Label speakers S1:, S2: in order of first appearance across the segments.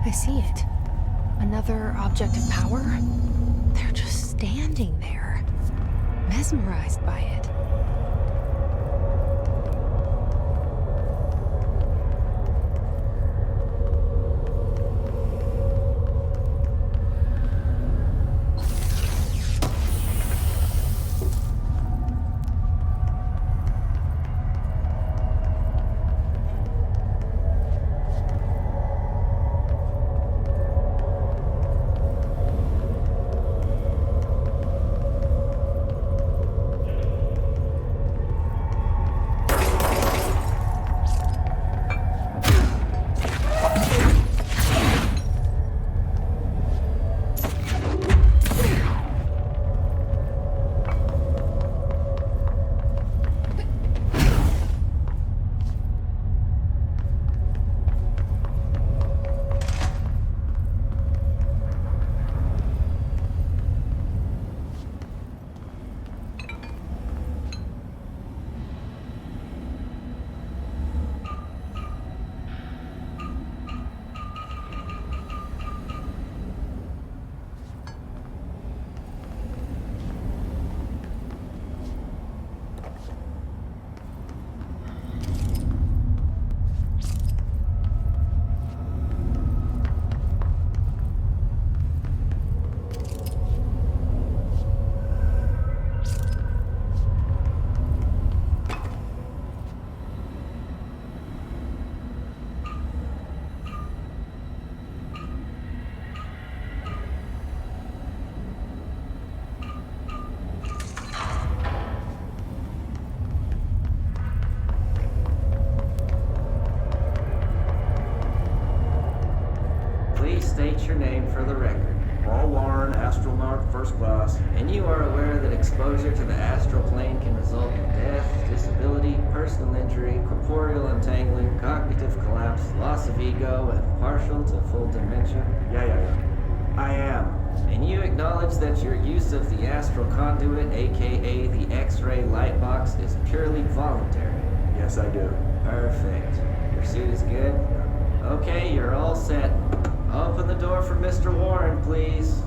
S1: I see it. Another object of power? They're just standing there, mesmerized by it.
S2: State your name for the record.
S3: Paul Warren, astronaut, first class.
S2: And you are aware that exposure to the astral plane can result in death, disability, personal injury, corporeal untangling, cognitive collapse, loss of ego, and partial to full dementia?
S3: Yeah. I am.
S2: And you acknowledge that your use of the astral conduit, aka the X-ray light box, is purely voluntary?
S3: Yes, I do.
S2: Perfect. Your suit is good? Okay, you're all set. Open the door for Mr. Warren, please.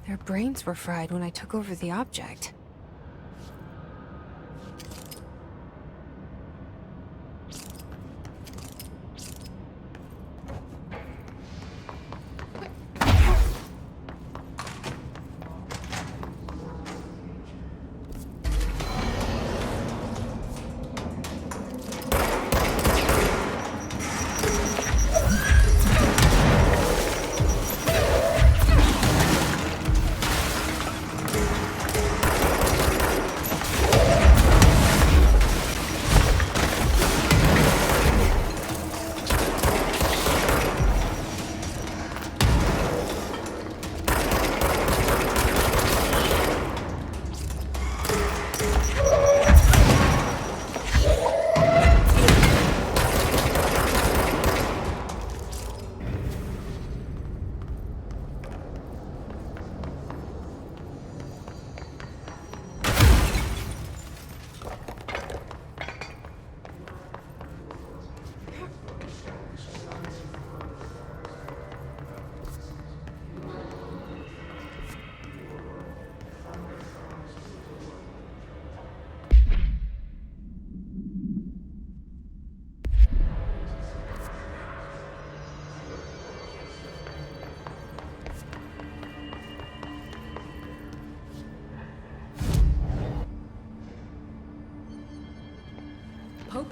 S1: Their brains were fried when I took over the object.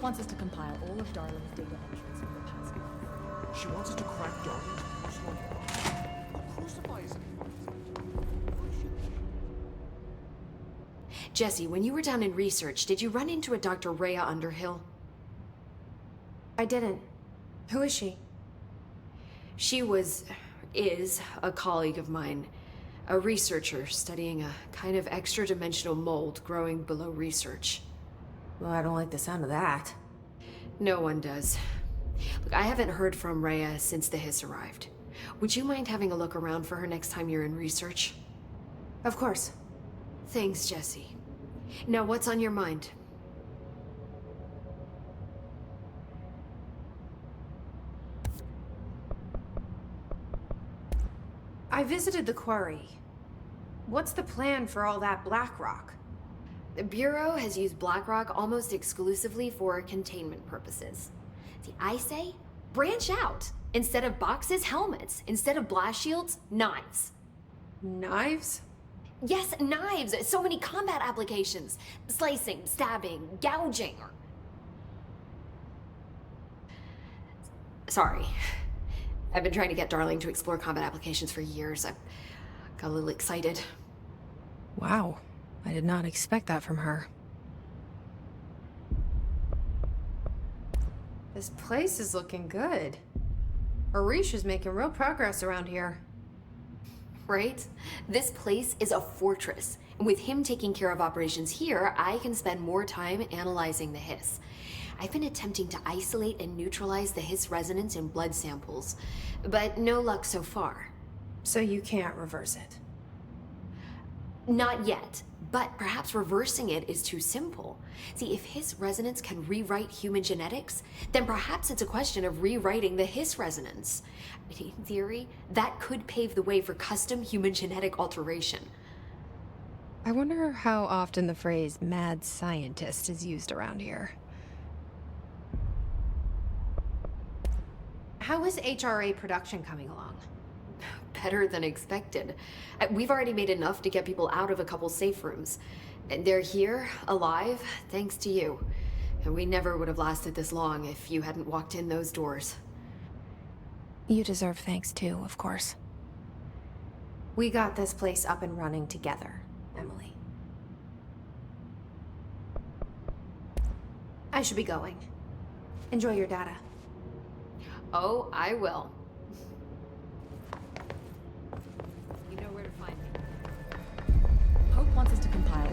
S1: wants us to compile all of Darling's data entries from the past month.
S4: She wants us to crack Darling's personal log. Who crucifies him?
S5: Jesse, when you were down in research, did you run into a Dr. Rhea Underhill?
S6: I didn't. Who is she?
S5: She is a colleague of mine. A researcher studying a kind of extra-dimensional mold growing below research.
S6: Well, I don't like the sound of that.
S5: No one does. Look, I haven't heard from Rhea since the Hiss arrived. Would you mind having a look around for her next time you're in research?
S6: Of course.
S5: Thanks, Jesse. Now, what's on your mind?
S6: I visited the quarry. What's the plan for all that black rock?
S5: The Bureau has used Blackrock almost exclusively for containment purposes. See, I say, branch out. Instead of boxes, helmets. Instead of blast shields, knives.
S6: Knives?
S5: Yes, knives! So many combat applications. Slicing, stabbing, gouging, or... Sorry. I've been trying to get Darling to explore combat applications for years. I got a little excited.
S1: Wow. I did not expect that from her.
S6: This place is looking good. Arish is making real progress around here.
S5: Right? This place is a fortress. And with him taking care of operations here, I can spend more time analyzing the Hiss. I've been attempting to isolate and neutralize the Hiss resonance in blood samples, but no luck so far.
S6: So you can't reverse it.
S5: Not yet, but perhaps reversing it is too simple. See, if Hiss resonance can rewrite human genetics, then perhaps it's a question of rewriting the Hiss resonance. In theory, that could pave the way for custom human genetic alteration.
S1: I wonder how often the phrase mad scientist is used around here.
S6: How is HRA production coming along?
S5: Better than expected. We've already made enough to get people out of a couple safe rooms. And they're here, alive, thanks to you. And we never would have lasted this long if you hadn't walked in those doors.
S1: You deserve thanks too, of course.
S6: We got this place up and running together, Emily. I should be going. Enjoy your data.
S5: Oh, I will. You know where to find me.
S1: Hope wants us to compile.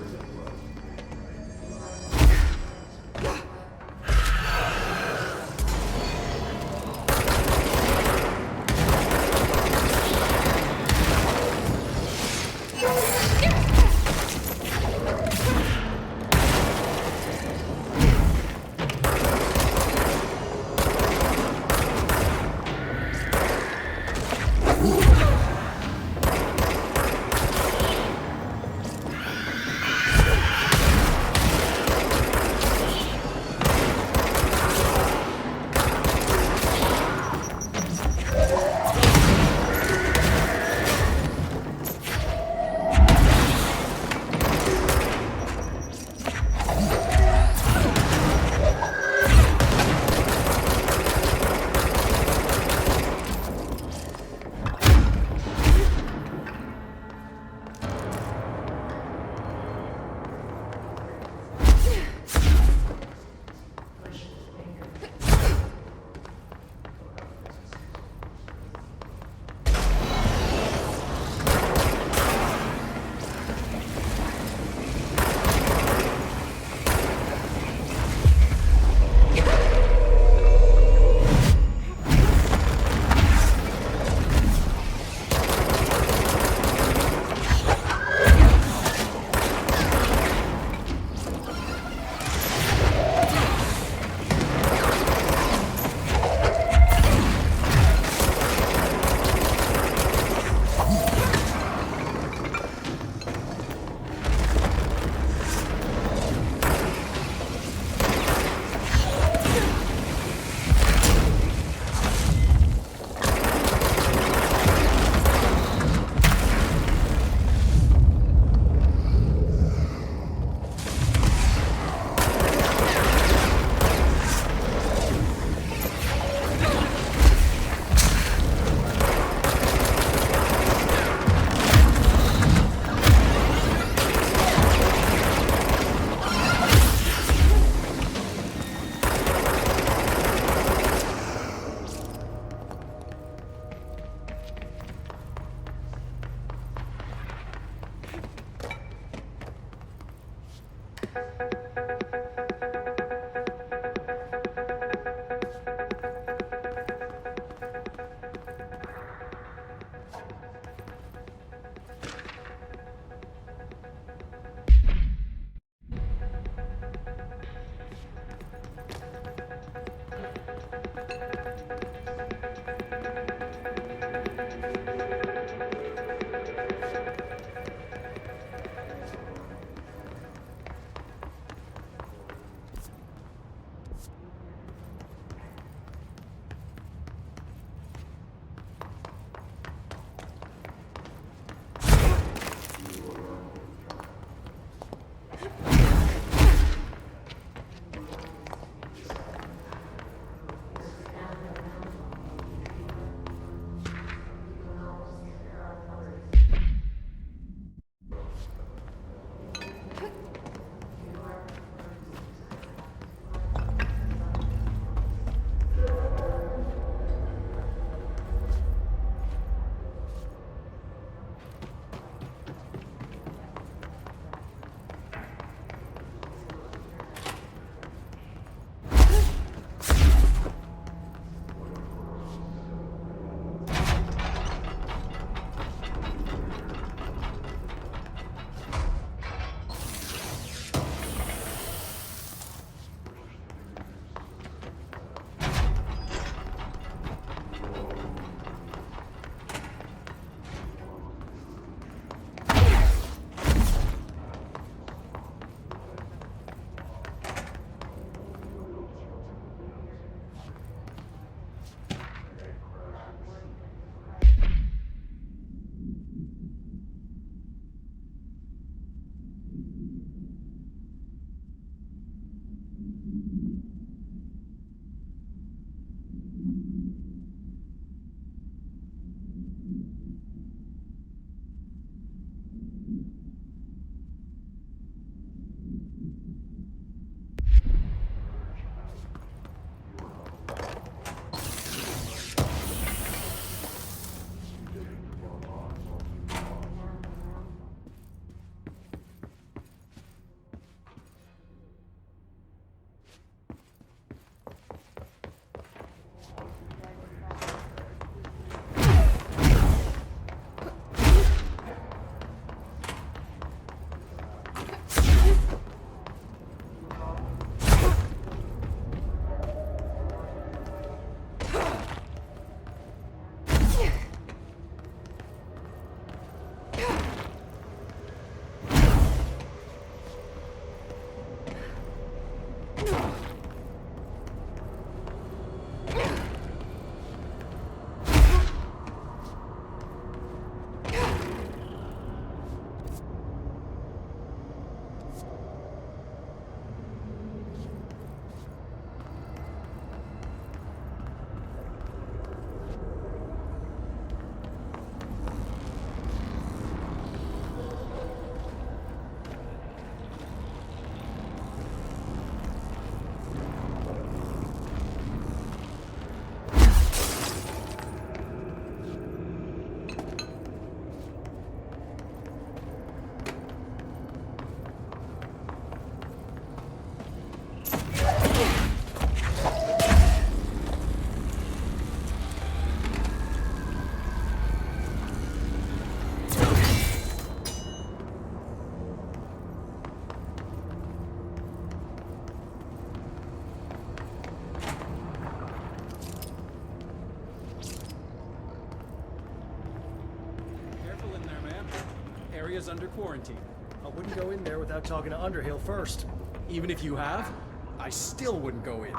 S7: Area's under quarantine. I wouldn't go in there without talking to Underhill first. Even if you have, I still wouldn't go in.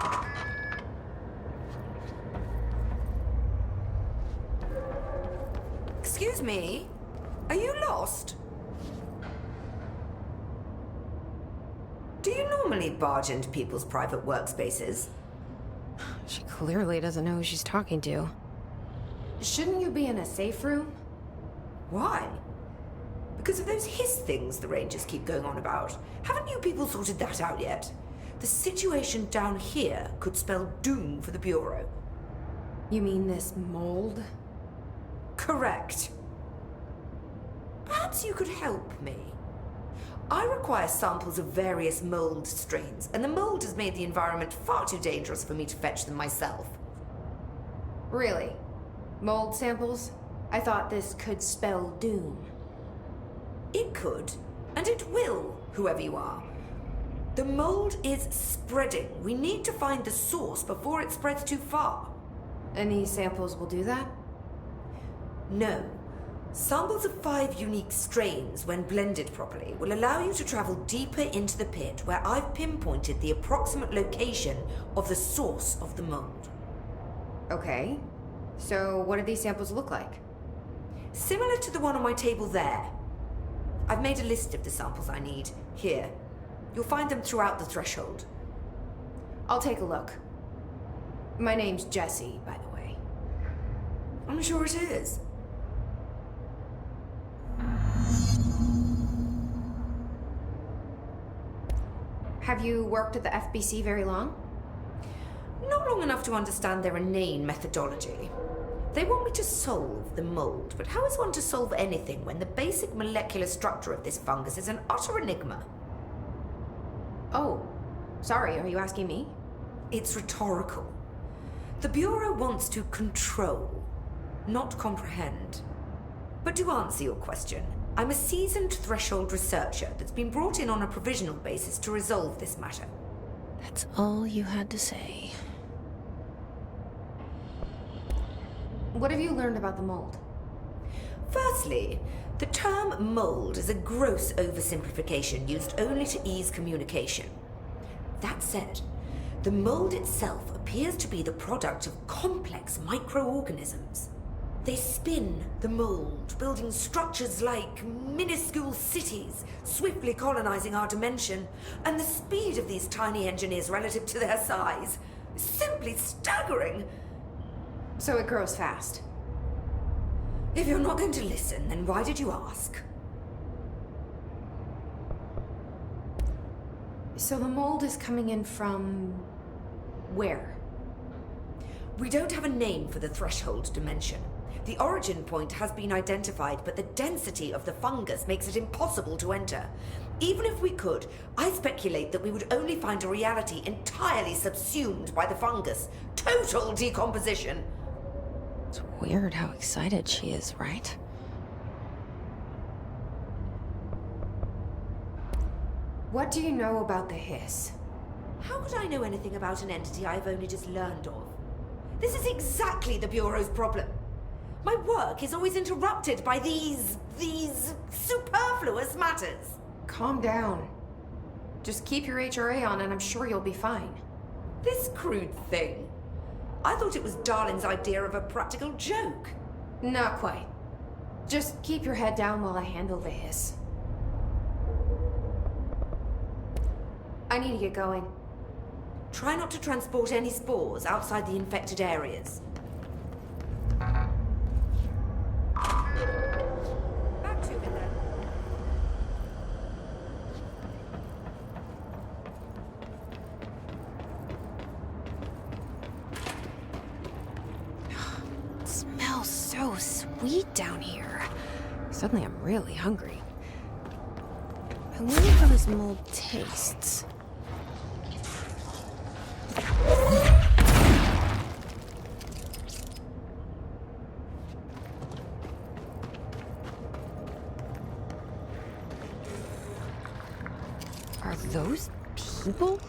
S8: Excuse me? Are you lost? Do you normally barge into people's private workspaces?
S6: She clearly doesn't know who she's talking to. Shouldn't you be in a safe room?
S8: Why? Because of those hiss things the Rangers keep going on about. Haven't you people sorted that out yet? The situation down here could spell doom for the Bureau.
S6: You mean this mold?
S8: Correct. Perhaps you could help me. I require samples of various mold strains, and the mold has made the environment far too dangerous for me to fetch them myself.
S6: Really? Mold samples? I thought this could spell doom.
S8: It could, and it will, whoever you are. The mold is spreading. We need to find the source before it spreads too far.
S6: And these samples will do that?
S8: No. Samples of 5 unique strains, when blended properly, will allow you to travel deeper into the pit, where I've pinpointed the approximate location of the source of the mold.
S6: Okay. So what do these samples look like?
S8: Similar to the one on my table there. I've made a list of the samples I need. Here. You'll find them throughout the threshold.
S6: I'll take a look. My name's Jessie, by the way.
S8: I'm sure it is.
S6: Have you worked at the FBC very long?
S8: Not long enough to understand their inane methodology. They want me to solve the mold, but how is one to solve anything when the basic molecular structure of this fungus is an utter enigma?
S6: Oh, sorry, are you asking me?
S8: It's rhetorical. The Bureau wants to control, not comprehend. But to answer your question, I'm a seasoned threshold researcher that's been brought in on a provisional basis to resolve this matter.
S1: That's all you had to say.
S6: What have you learned about the mold?
S8: Firstly, the term mold is a gross oversimplification used only to ease communication. That said, the mold itself appears to be the product of complex microorganisms. They spin the mold, building structures like minuscule cities, swiftly colonizing our dimension, and the speed of these tiny engineers relative to their size is simply staggering.
S6: So it grows fast.
S8: If you're not going to listen, then why did you ask?
S6: So the mold is coming in from... where?
S8: We don't have a name for the threshold dimension. The origin point has been identified, but the density of the fungus makes it impossible to enter. Even if we could, I speculate that we would only find a reality entirely subsumed by the fungus. Total decomposition.
S1: It's weird how excited she is, right?
S6: What do you know about the hiss?
S8: How could I know anything about an entity I've only just learned of? This is exactly the Bureau's problem. My work is always interrupted by these superfluous matters.
S6: Calm down. Just keep your HRA on and I'm sure you'll be fine.
S8: This crude thing. I thought it was Darling's idea of a practical joke.
S6: Not quite. Just keep your head down while I handle the hiss. I need to get going.
S8: Try not to transport any spores outside the infected areas. Back to it then.
S1: It smells so sweet down here. Suddenly I'm really hungry. I wonder how this mold tastes. Are those people?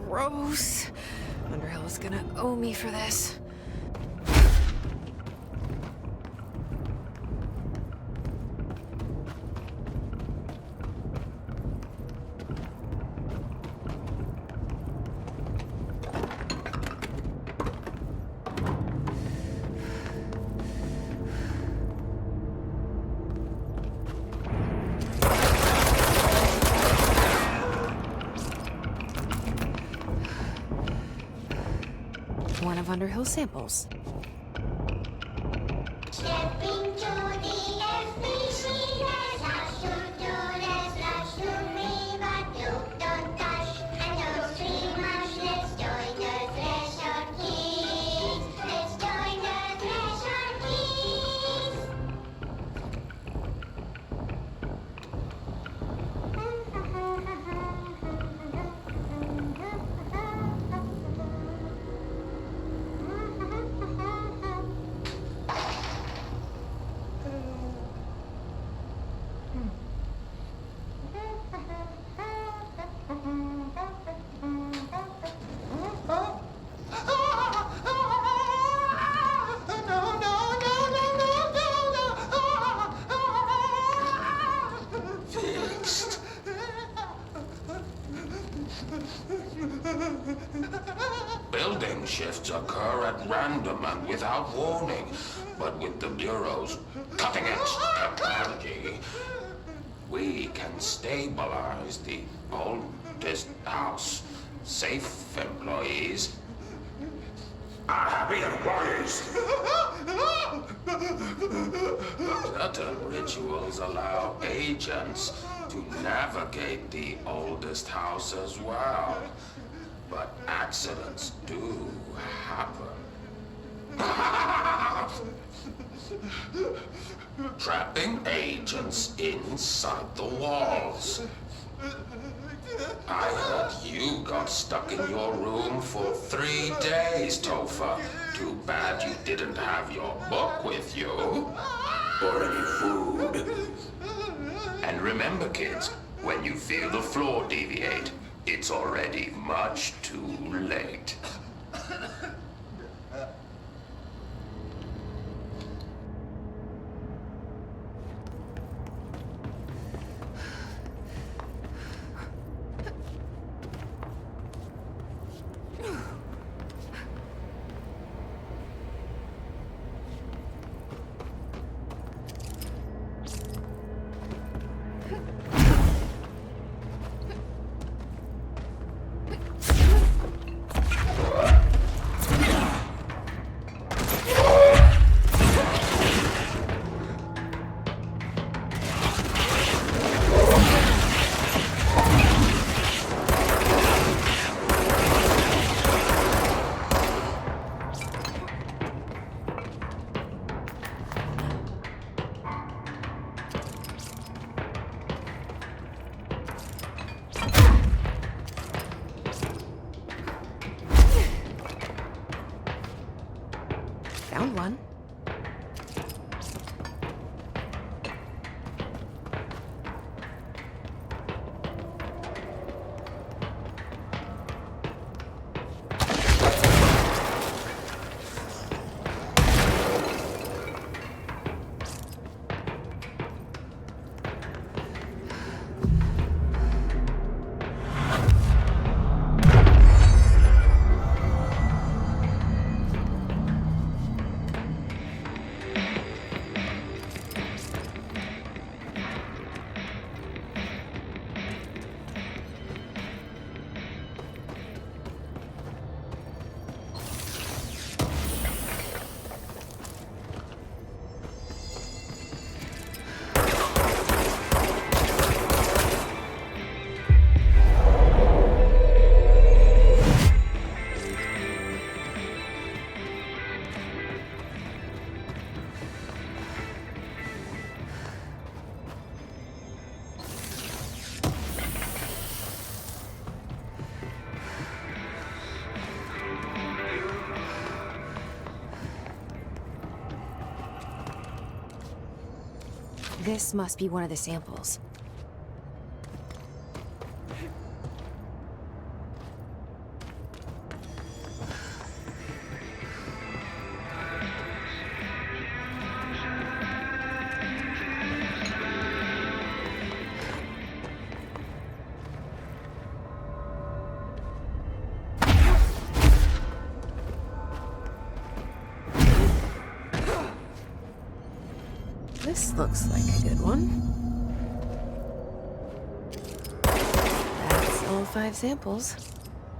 S1: gross. Underhill is gonna owe me for this. One of Underhill's samples.
S9: Stepping to the FBC, there's lots to do, there's lots to read, but you don't touch and don't see much. Let's join the Thresher Kids. Let's join the Thresher Kids.
S10: Fixed. Building shifts occur at random and without warning, but with the Bureau's cutting-edge technology, we can stabilize the oldest house. Safe employees are happy employees. Certain rituals allow agents to navigate the oldest house as well, but accidents do happen. Trapping agents inside the walls. I heard you got stuck in your room for 3 days, Topher. Too bad you didn't have your book with you. Or any food. And remember, kids, when you feel the floor deviate, it's already much too late.
S1: Found one. This must be one of the samples. Looks like a good one. That's all 5 samples.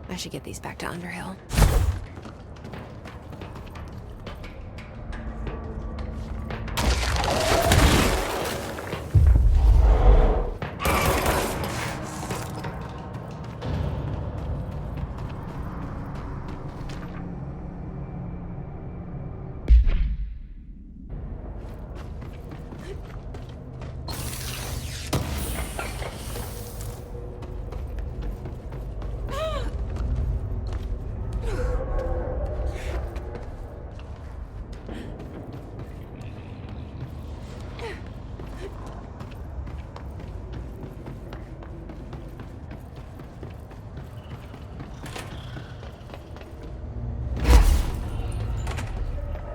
S1: I should get these back to Underhill.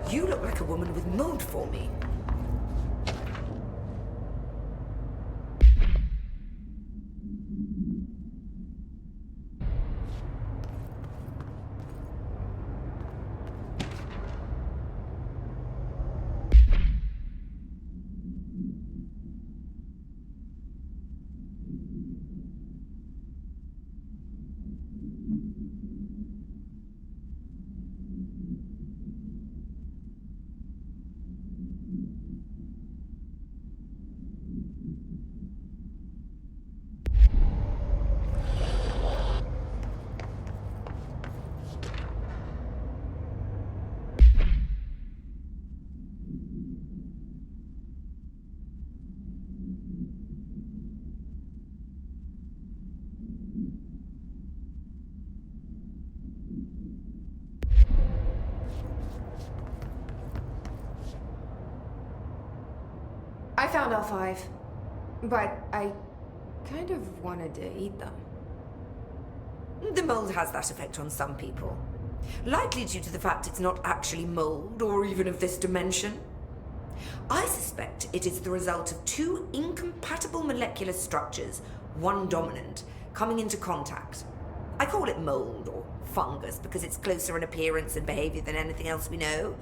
S8: You look like a woman with mold for me.
S6: I found all 5, but I kind of wanted to eat them.
S8: The mold has that effect on some people. Likely due to the fact it's not actually mold or even of this dimension. I suspect it is the result of 2 incompatible molecular structures, one dominant, coming into contact. I call it mold or fungus because it's closer in appearance and behavior than anything else we know.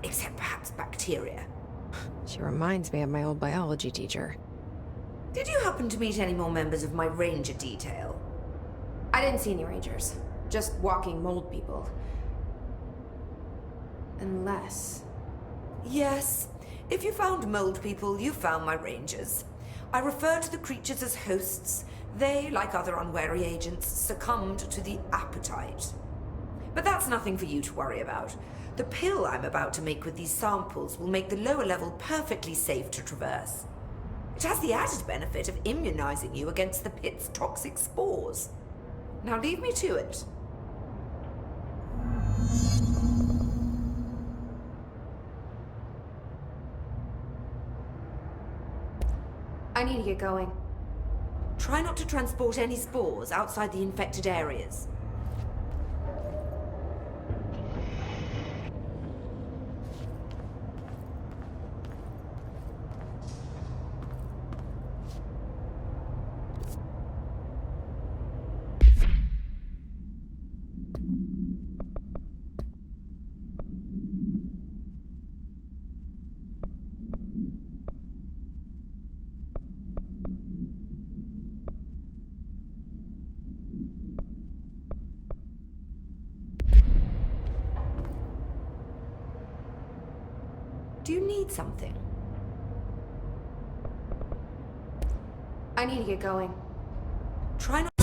S8: Except perhaps bacteria.
S1: She reminds me of my old biology teacher.
S8: Did you happen to meet any more members of my ranger detail?
S6: I didn't see any rangers. Just walking mold people. Unless...
S8: Yes. If you found mold people, you found my rangers. I refer to the creatures as hosts. They, like other unwary agents, succumbed to the appetite. But that's nothing for you to worry about. The pill I'm about to make with these samples will make the lower level perfectly safe to traverse. It has the added benefit of immunizing you against the pit's toxic spores. Now leave me to it.
S6: I need to get going.
S8: Try not to transport any spores outside the infected areas. Do you need something?
S6: I need to get going.
S8: Try not